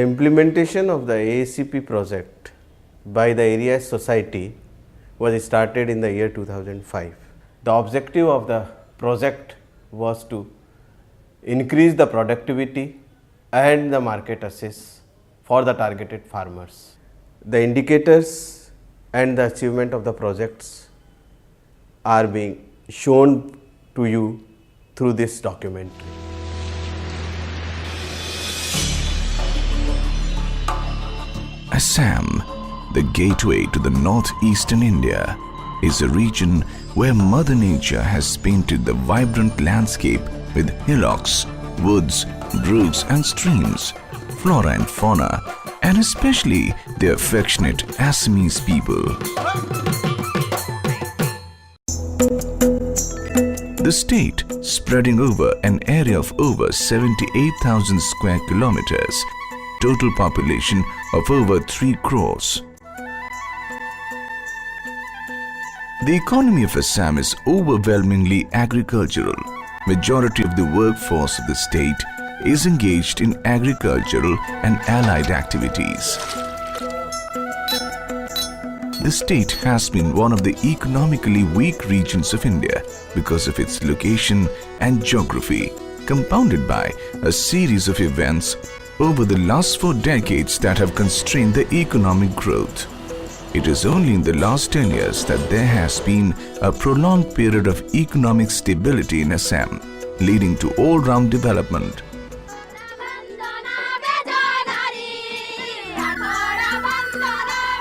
The implementation of the AACP project by the area society was started in the year 2005. The objective of the project was to increase the productivity and the market access for the targeted farmers. The indicators and the achievement of the projects are being shown to you through this documentary. Assam, the gateway to the northeastern India, is a region where Mother Nature has painted the vibrant landscape with hillocks, woods, brooks and streams, flora and fauna, and especially the affectionate Assamese people. The state, spreading over an area of over 78,000 square kilometers, total population of over 3 crores. The economy of Assam is overwhelmingly agricultural. Majority of the workforce of the state is engaged in agricultural and allied activities. The state has been one of the economically weak regions of India because of its location and geography, compounded by a series of events over the last 4 decades that have constrained the economic growth. It is only in the last 10 years that there has been a prolonged period of economic stability in Assam, leading to all-round development.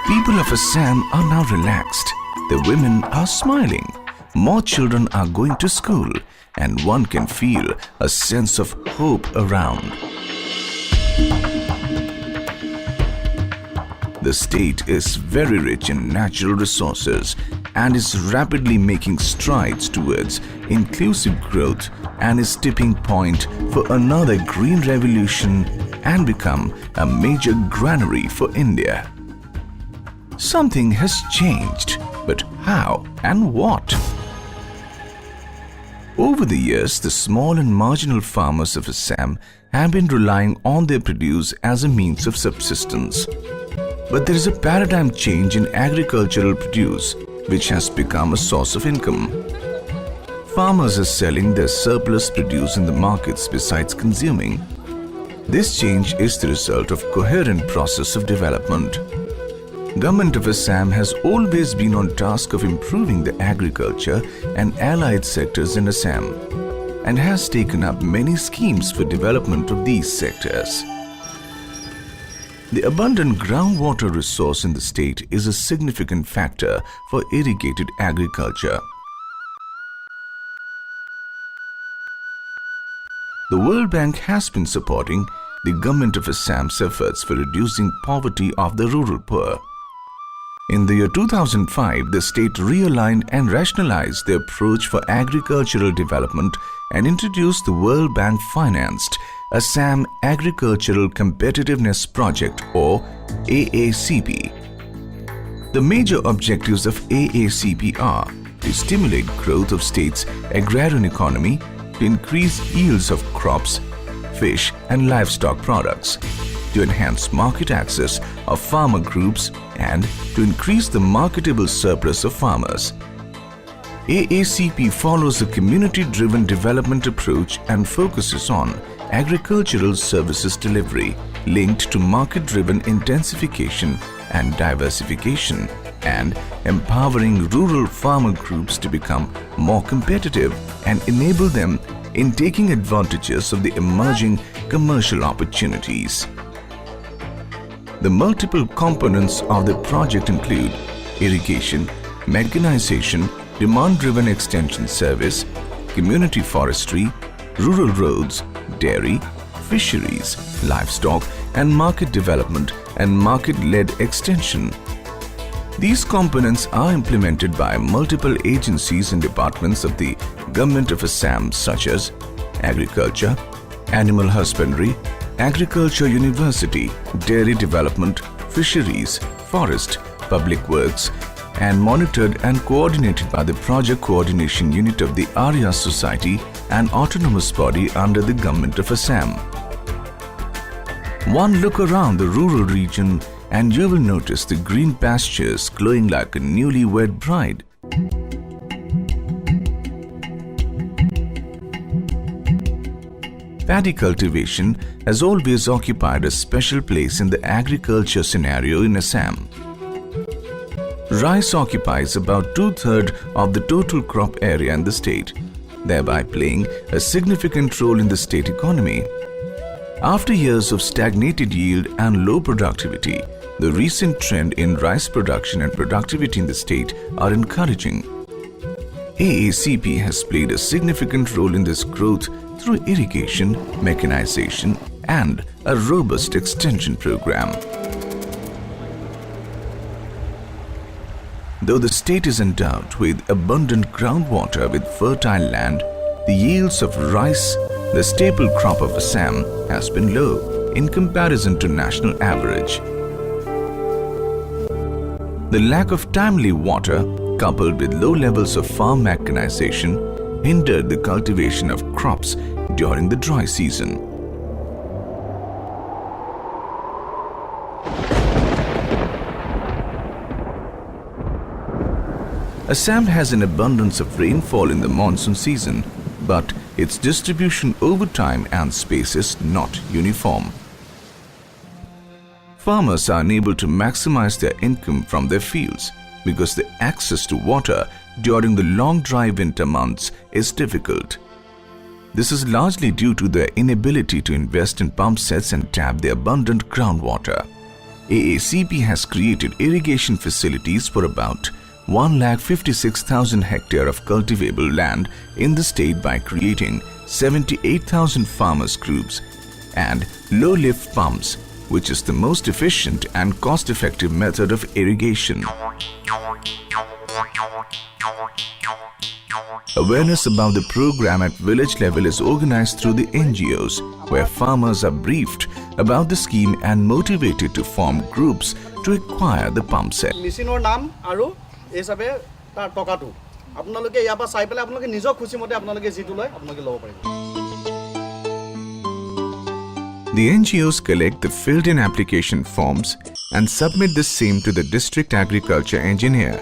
People of Assam are now relaxed. The women are smiling. More children are going to school, and one can feel a sense of hope around. The state is very rich in natural resources and is rapidly making strides towards inclusive growth and is tipping point for another green revolution and become a major granary for India. Something has changed, but how and what? Over the years, the small and marginal farmers of Assam have been relying on their produce as a means of subsistence. But there is a paradigm change in agricultural produce, which has become a source of income. Farmers are selling their surplus produce in the markets besides consuming. This change is the result of coherent process of development. Government of Assam has always been on task of improving the agriculture and allied sectors in Assam and has taken up many schemes for development of these sectors. The abundant groundwater resource in the state is a significant factor for irrigated agriculture. The World Bank has been supporting the government of Assam's efforts for reducing poverty of the rural poor. In the year 2005, the state realigned and rationalized the approach for agricultural development and introduced the World Bank financed Assam Agricultural Competitiveness Project or AACP. The major objectives of AACP are to stimulate growth of state's agrarian economy, to increase yields of crops, fish and livestock products, to enhance market access of farmer groups and to increase the marketable surplus of farmers. AACP follows a community-driven development approach and focuses on agricultural services delivery linked to market-driven intensification and diversification and empowering rural farmer groups to become more competitive and enable them in taking advantages of the emerging commercial opportunities. The multiple components of the project include irrigation, mechanization, demand-driven extension service, community forestry, rural roads, dairy, fisheries, livestock and market development and market-led extension. These components are implemented by multiple agencies and departments of the Government of Assam such as Agriculture, Animal Husbandry, Agriculture University, Dairy Development, Fisheries, Forest, Public Works, and monitored and coordinated by the Project Coordination Unit of the Arya Society, an autonomous body under the Government of Assam. One look around the rural region and you will notice the green pastures glowing like a newlywed bride. Paddy cultivation has always occupied a special place in the agriculture scenario in Assam. Rice occupies about 2/3 of the total crop area in the state, thereby playing a significant role in the state economy. After years of stagnated yield and low productivity, the recent trend in rice production and productivity in the state are encouraging. AACP has played a significant role in this growth through irrigation, mechanization, and a robust extension program. Though the state is endowed with abundant groundwater with fertile land, the yields of rice, the staple crop of Assam, has been low in comparison to national average. The lack of timely water, coupled with low levels of farm mechanization, hindered the cultivation of crops during the dry season. Assam has an abundance of rainfall in the monsoon season, but its distribution over time and space is not uniform. Farmers are unable to maximize their income from their fields because the access to water during the long dry winter months is difficult. This is largely due to their inability to invest in pump sets and tap the abundant groundwater. AACP has created irrigation facilities for about 156,000 hectares of cultivable land in the state by creating 78,000 farmers groups and low lift pumps, which is the most efficient and cost-effective method of irrigation. Awareness about the program at village level is organized through the NGOs, where farmers are briefed about the scheme and motivated to form groups to acquire the pump set. The NGOs collect the filled-in application forms and submit the same to the district agriculture engineer.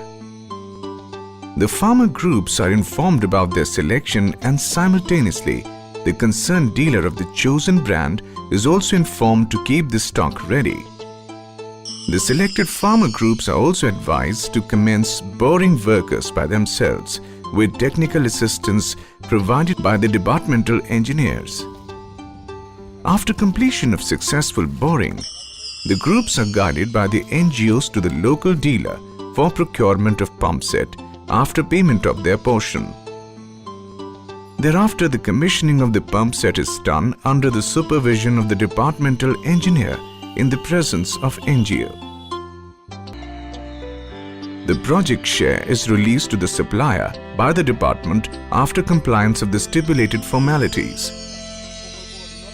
The farmer groups are informed about their selection, and simultaneously, the concerned dealer of the chosen brand is also informed to keep the stock ready. The selected farmer groups are also advised to commence boring works by themselves with technical assistance provided by the departmental engineers. After completion of successful boring, the groups are guided by the NGOs to the local dealer for procurement of pump set after payment of their portion. Thereafter, the commissioning of the pump set is done under the supervision of the departmental engineer in the presence of NGO. The project share is released to the supplier by the department after compliance of the stipulated formalities.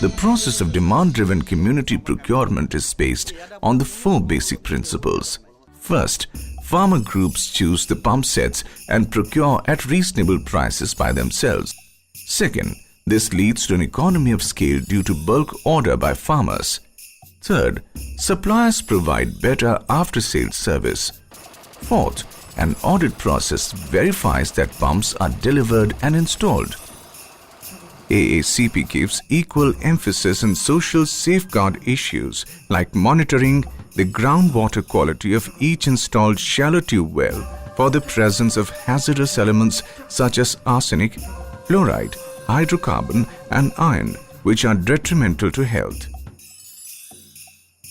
The process of demand-driven community procurement is based on the 4 basic principles. First, farmer groups choose the pump sets and procure at reasonable prices by themselves. Second, this leads to an economy of scale due to bulk order by farmers. Third, suppliers provide better after-sales service. Fourth, an audit process verifies that pumps are delivered and installed. AACP gives equal emphasis on social safeguard issues like monitoring the groundwater quality of each installed shallow tube well for the presence of hazardous elements such as arsenic, fluoride, hydrocarbon and iron, which are detrimental to health.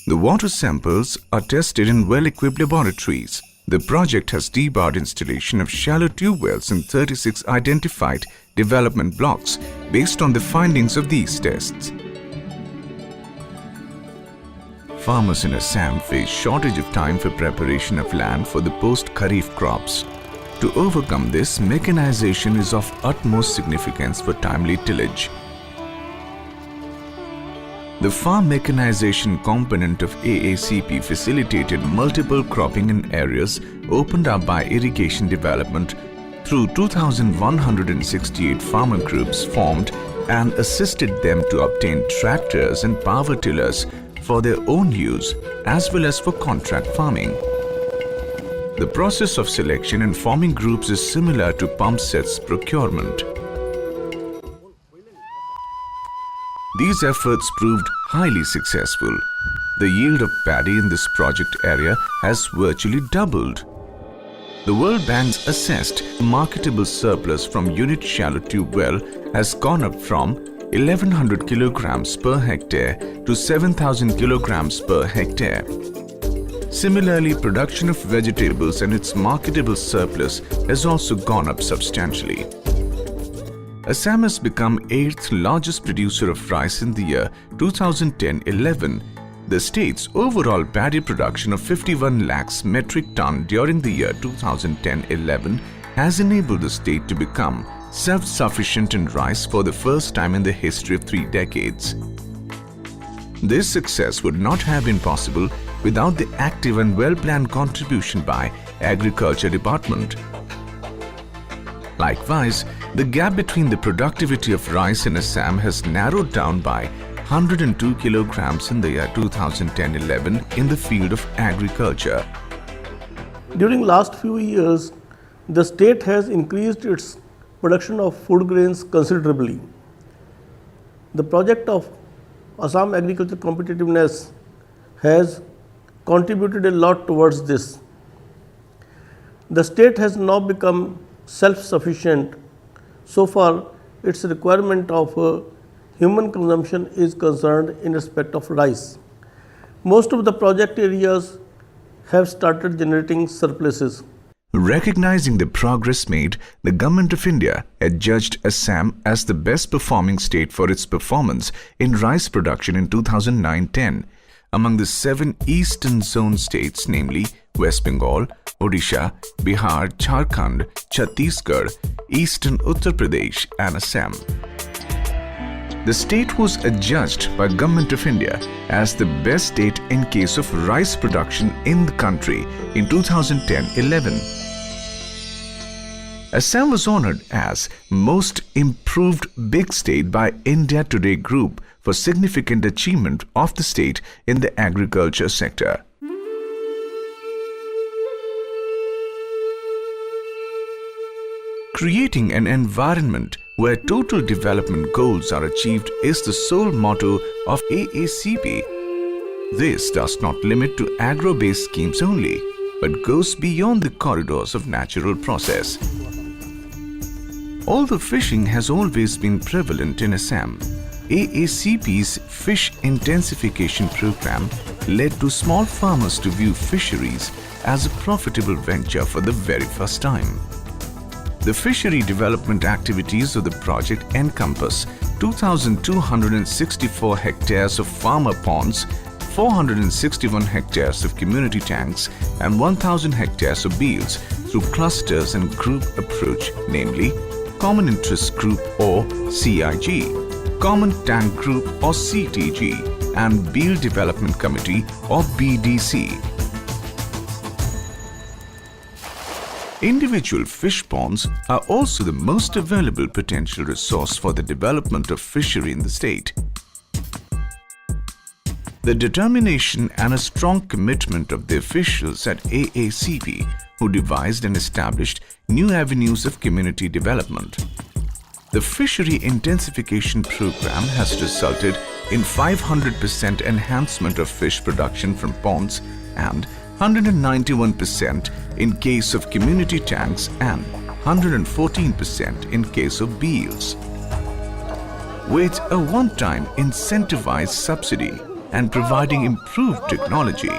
The water samples are tested in well-equipped laboratories. The project has debarred installation of shallow tube wells in 36 identified development blocks based on the findings of these tests. Farmers in Assam face shortage of time for preparation of land for the post-Kharif crops. To overcome this, mechanization is of utmost significance for timely tillage. The farm mechanization component of AACP facilitated multiple cropping in areas opened up by irrigation development through 2,168 farmer groups formed and assisted them to obtain tractors and power tillers for their own use as well as for contract farming. The process of selection and forming groups is similar to pump sets procurement. These efforts proved highly successful. The yield of paddy in this project area has virtually doubled. The World Bank's assessed marketable surplus from unit shallow tube well has gone up from 1100 kilograms per hectare to 7000 kilograms per hectare. Similarly, production of vegetables and its marketable surplus has also gone up substantially. Assam has become 8th largest producer of rice in the year 2010-11. The state's overall paddy production of 51 lakhs metric ton during the year 2010-11 has enabled the state to become self-sufficient in rice for the first time in the history of 3 decades. This success would not have been possible without the active and well-planned contribution by Agriculture Department. Likewise, the gap between the productivity of rice in Assam has narrowed down by 102 kilograms in the year 2010-11 in the field of agriculture. During last few years, the state has increased its production of food grains considerably. The project of Assam Agriculture Competitiveness has contributed a lot towards this. The state has now become self-sufficient so far its requirement of human consumption is concerned in respect of rice. Most of the project areas have started generating surpluses. Recognizing the progress made, the Government of India adjudged Assam as the best performing state for its performance in rice production in 2009-10. Among the 7 Eastern Zone states, namely West Bengal, Odisha, Bihar, Jharkhand, Chhattisgarh, Eastern Uttar Pradesh and Assam. The state was adjudged by Government of India as the best state in case of rice production in the country in 2010-11. Assam was honored as Most Improved Big State by India Today Group for significant achievement of the state in the agriculture sector. Creating an environment where total development goals are achieved is the sole motto of AACP. This does not limit to agro-based schemes only, but goes beyond the corridors of natural process. Although fishing has always been prevalent in Assam, AACP's fish intensification program led to small farmers to view fisheries as a profitable venture for the very first time. The fishery development activities of the project encompass 2,264 hectares of farmer ponds, 461 hectares of community tanks and 1,000 hectares of beels through clusters and group approach, namely Common Interest Group or CIG, Common Tank Group or CTG and Beel Development Committee or BDC. Individual fish ponds are also the most available potential resource for the development of fishery in the state. The determination and a strong commitment of the officials at AACP who devised and established new avenues of community development. The fishery intensification program has resulted in 500% enhancement of fish production from ponds and 191% in case of community tanks and 114% in case of beels. With a one-time incentivized subsidy and providing improved technology,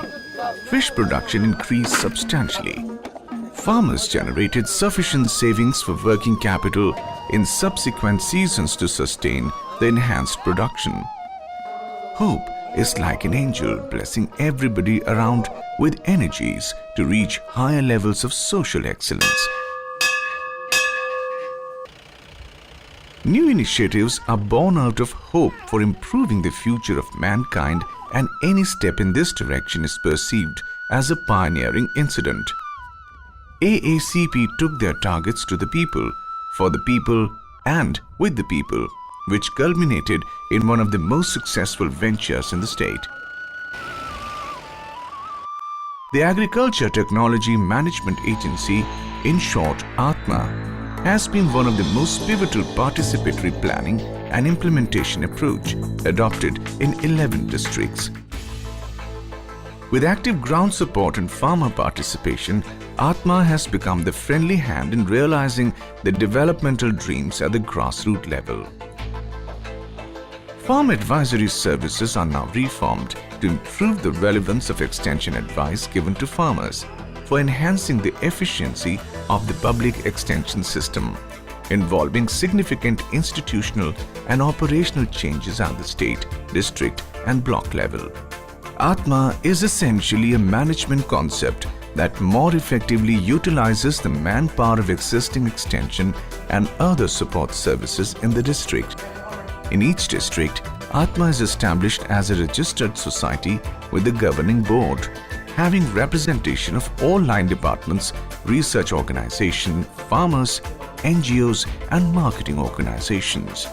fish production increased substantially. Farmers generated sufficient savings for working capital in subsequent seasons to sustain the enhanced production. Hope is like an angel blessing everybody around with energies to reach higher levels of social excellence. New initiatives are born out of hope for improving the future of mankind, and any step in this direction is perceived as a pioneering incident. AACP took their targets to the people, for the people and with the people, which culminated in one of the most successful ventures in the state. The Agriculture Technology Management Agency, in short ATMA, has been one of the most pivotal participatory planning and implementation approach adopted in 11 districts. With active ground support and farmer participation, ATMA has become the friendly hand in realizing the developmental dreams at the grassroots level. Farm advisory services are now reformed to improve the relevance of extension advice given to farmers for enhancing the efficiency of the public extension system, involving significant institutional and operational changes at the state, district and block level. ATMA is essentially a management concept that more effectively utilizes the manpower of existing extension and other support services in the district. In each district, ATMA is established as a registered society with the governing board, having representation of all line departments, research organization, farmers, NGOs and marketing organizations.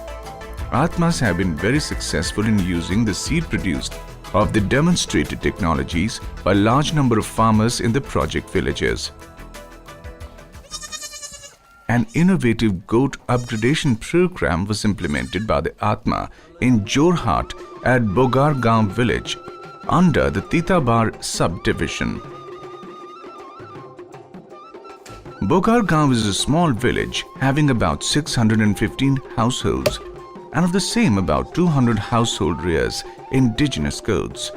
ATMAs have been very successful in using the seed produced of the demonstrated technologies by a large number of farmers in the project villages. An innovative goat upgradation program was implemented by the ATMA in Jorhat at Bogargaon village under the Titabar subdivision. Bogargaon is a small village having about 615 households and of the same about 200 household rears indigenous goats.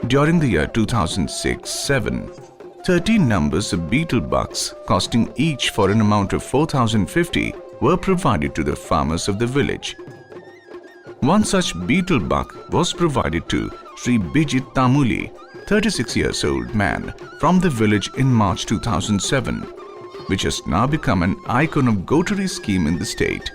During the year 2006-07, 13 numbers of beetle bucks costing each for an amount of 4,050 were provided to the farmers of the village. One such beetle buck was provided to Sri Bijit Tamuli, 36 years old man from the village in March 2007, which has now become an icon of goatery scheme in the state.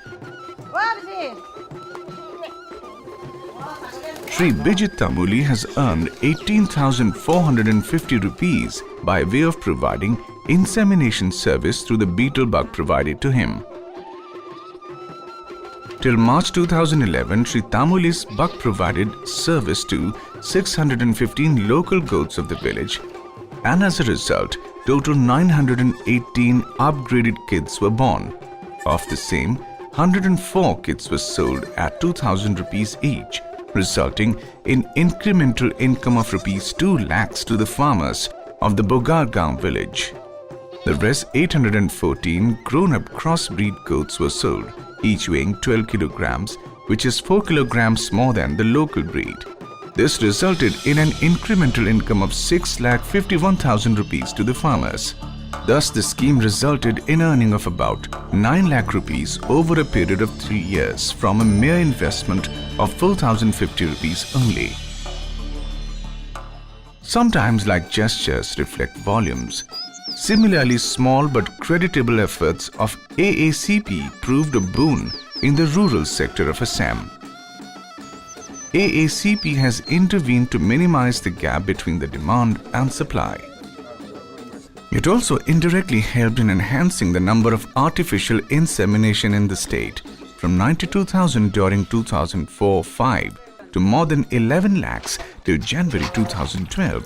Sri Bijit Tamuli has earned 18,450 rupees by way of providing insemination service through the beetle bug provided to him. Till March 2011, Sri Tamuli's buck provided service to 615 local goats of the village, and as a result, total 918 upgraded kids were born. Of the same, 104 kids were sold at 2,000 rupees each, resulting in incremental income of rupees 2 lakhs to the farmers of the Bogargaon village. The rest 814 grown-up crossbreed goats were sold, each weighing 12 kilograms, which is 4 kilograms more than the local breed. This resulted in an incremental income of 6,51,000 rupees to the farmers. Thus, the scheme resulted in earning of about 9 lakh rupees over a period of 3 years from a mere investment of 4,050 rupees only. Sometimes like gestures reflect volumes. Similarly, small but creditable efforts of AACP proved a boon in the rural sector of Assam. AACP has intervened to minimize the gap between the demand and supply. It also indirectly helped in enhancing the number of artificial insemination in the state from 92,000 during 2004-05 to more than 11 lakhs till January 2012.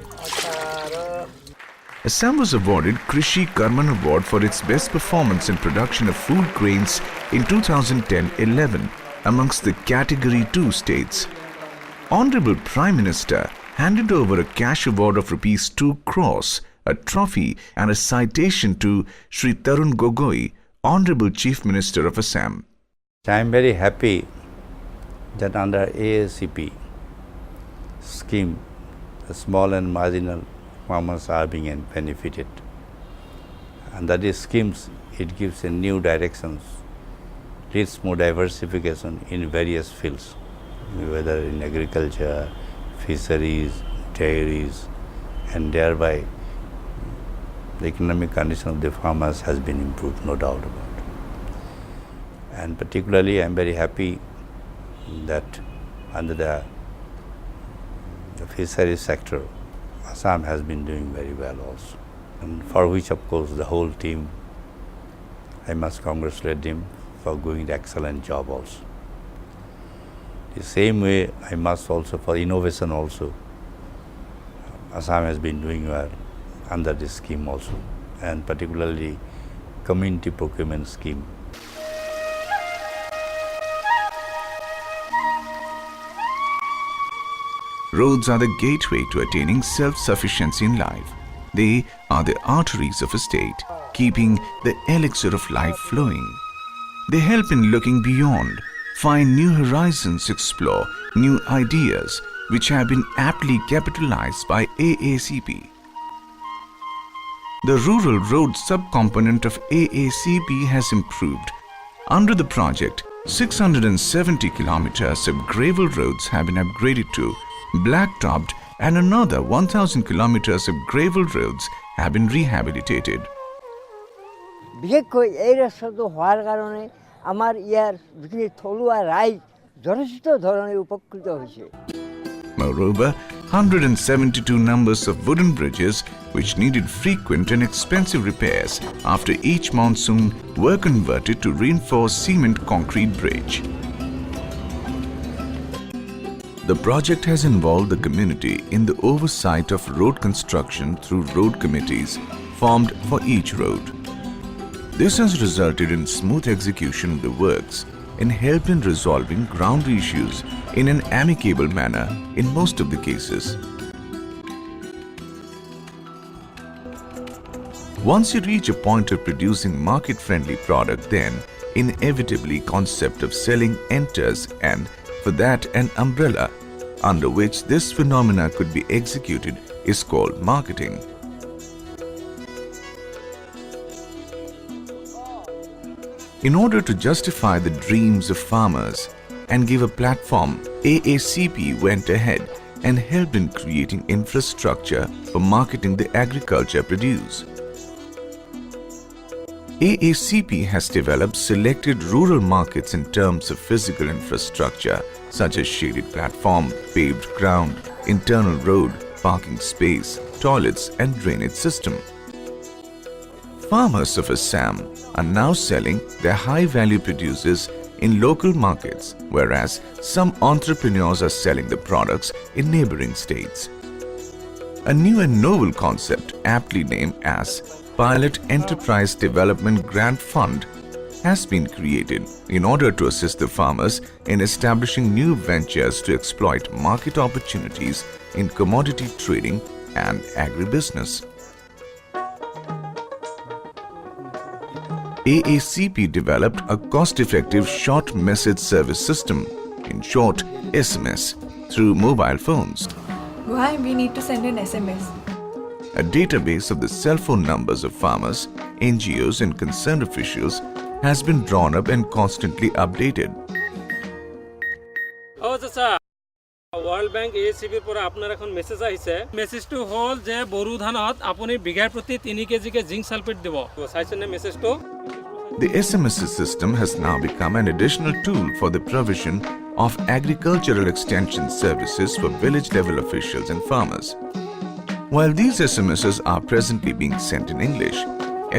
Assam was awarded Krishi Karman Award for its best performance in production of food grains in 2010-11 amongst the Category 2 states. Honorable Prime Minister handed over a cash award of rupees 2 crores, a trophy and a citation to Sri Tarun Gogoi, Honorable Chief Minister of Assam. I am very happy that under AACP scheme, the small and marginal farmers are being benefited. And that is schemes, it gives a new directions, leads more diversification in various fields, whether in agriculture, fisheries, dairies, and thereby the economic condition of the farmers has been improved, no doubt about it. And particularly I am very happy that under the fisheries sector, Assam has been doing very well also, and for which of course the whole team, I must congratulate them for doing the excellent job also. The same way I must also for innovation also, Assam has been doing well under this scheme also, and particularly community procurement scheme. Roads are the gateway to attaining self-sufficiency in life. They are the arteries of a state, keeping the elixir of life flowing. They help in looking beyond, find new horizons, explore new ideas, which have been aptly capitalized by AACP. The rural road subcomponent of AACP has improved. Under the project, 670 kilometers of gravel roads have been upgraded to black-topped, and another 1,000 kilometers of gravel roads have been rehabilitated. বিশেষকৈ এই ৰাস্তাটো হোৱাৰ কাৰণে আমাৰ ইয়াৰ যিখিনি থলুৱা ৰাইজ যথেষ্ট ধৰণে উপকৃত হৈছে। Moreover, 172 numbers of wooden bridges which needed frequent and expensive repairs after each monsoon were converted to reinforced cement concrete bridge. The project has involved the community in the oversight of road construction through road committees formed for each road. This has resulted in smooth execution of the works and helped in resolving ground issues in an amicable manner in most of the cases. Once you reach a point of producing market-friendly product, then inevitably concept of selling enters, and for that an umbrella under which this phenomena could be executed is called marketing. In order to justify the dreams of farmers and give a platform, AACP went ahead and helped in creating infrastructure for marketing the agriculture produce. AACP has developed selected rural markets in terms of physical infrastructure such as shaded platform, paved ground, internal road, parking space, toilets and drainage system. Farmers of Assam are now selling their high-value produces in local markets, whereas some entrepreneurs are selling the products in neighboring states. A new and novel concept, aptly named as Pilot Enterprise Development Grant Fund, has been created in order to assist the farmers in establishing new ventures to exploit market opportunities in commodity trading and agribusiness. AACP developed a cost-effective short message service system, in short SMS, through mobile phones. Why we need to send an SMS? A database of the cell phone numbers of farmers, NGOs and concerned officials has been drawn up and constantly updated. World Bank AACP পৰা আপোনাৰ এখন message আহিছে। মেছেজটো হ'ল যে বড়ো ধানত আপুনি বিঘাৰ প্ৰতি 3 কেজিকে জিংক সালফেট দিব। চাইছেনে মেছেজটো? The SMS system has now become an additional tool for the provision of agricultural extension services for village-level officials and farmers. While these SMSs are presently being sent in English,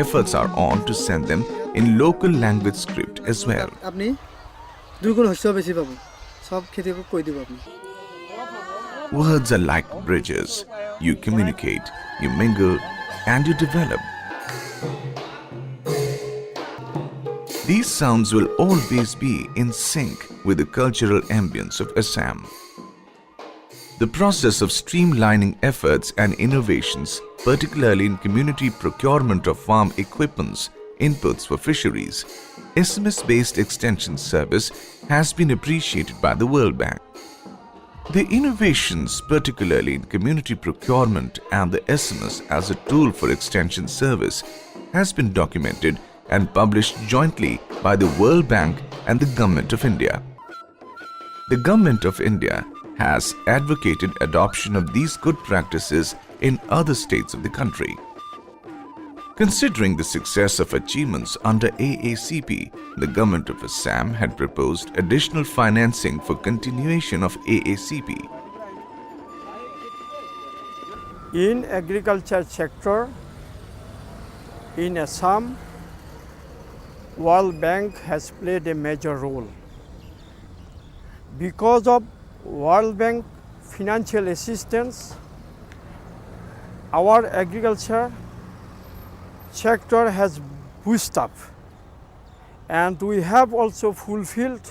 efforts are on to send them in local language script as well. আপনি দুগুণ শস্য বেশি পাবো সব খেতিকে কই দিব আপনি Words are like bridges. You communicate, you mingle, and you develop. These sounds will always be in sync with the cultural ambience of Assam. The process of streamlining efforts and innovations, particularly in community procurement of farm equipments, inputs for fisheries, SMS-based extension service has been appreciated by the World Bank. The innovations, particularly in community procurement and the SMS as a tool for extension service, has been documented and published jointly by the World Bank and the Government of India. The Government of India has advocated adoption of these good practices in other states of the country. Considering the success of achievements under AACP, the Government of Assam had proposed additional financing for continuation of AACP. In agriculture sector, in Assam, World Bank has played a major role. Because of World Bank financial assistance, our agriculture sector has boosted up, and we have also fulfilled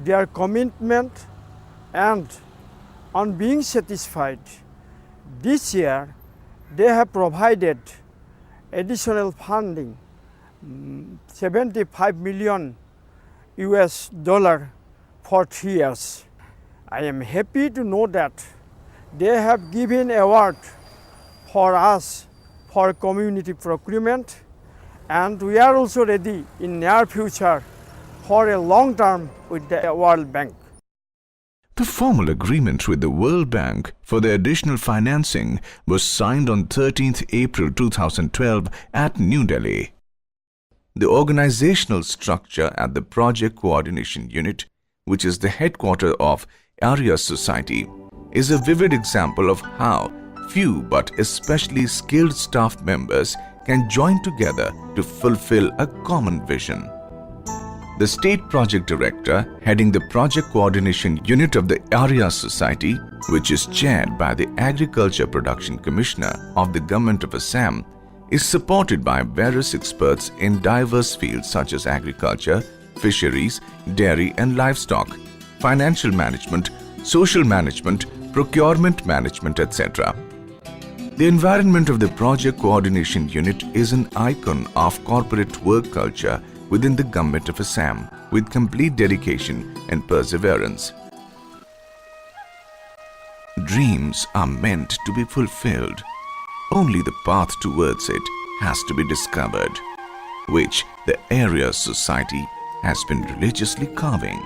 their commitment, and on being satisfied, this year they have provided additional funding, 75 million US dollar for 3 years. I am happy to know that they have given award for us for community procurement, and we are also ready in near future for a long term with the World Bank. The formal agreement with the World Bank for the additional financing was signed on 13th April 2012 at New Delhi. The organizational structure at the Project Coordination Unit, which is the headquarters of Area Society, is a vivid example of how few but especially skilled staff members can join together to fulfill a common vision. The State Project Director heading the Project Coordination Unit of the Area Society, which is chaired by the Agriculture Production Commissioner of the Government of Assam, is supported by various experts in diverse fields such as agriculture, fisheries, dairy and livestock, financial management, social management, procurement management, etc. The environment of the Project Coordination Unit is an icon of corporate work culture within the Government of Assam, with complete dedication and perseverance. Dreams are meant to be fulfilled. Only the path towards it has to be discovered, which the Area Society has been religiously carving.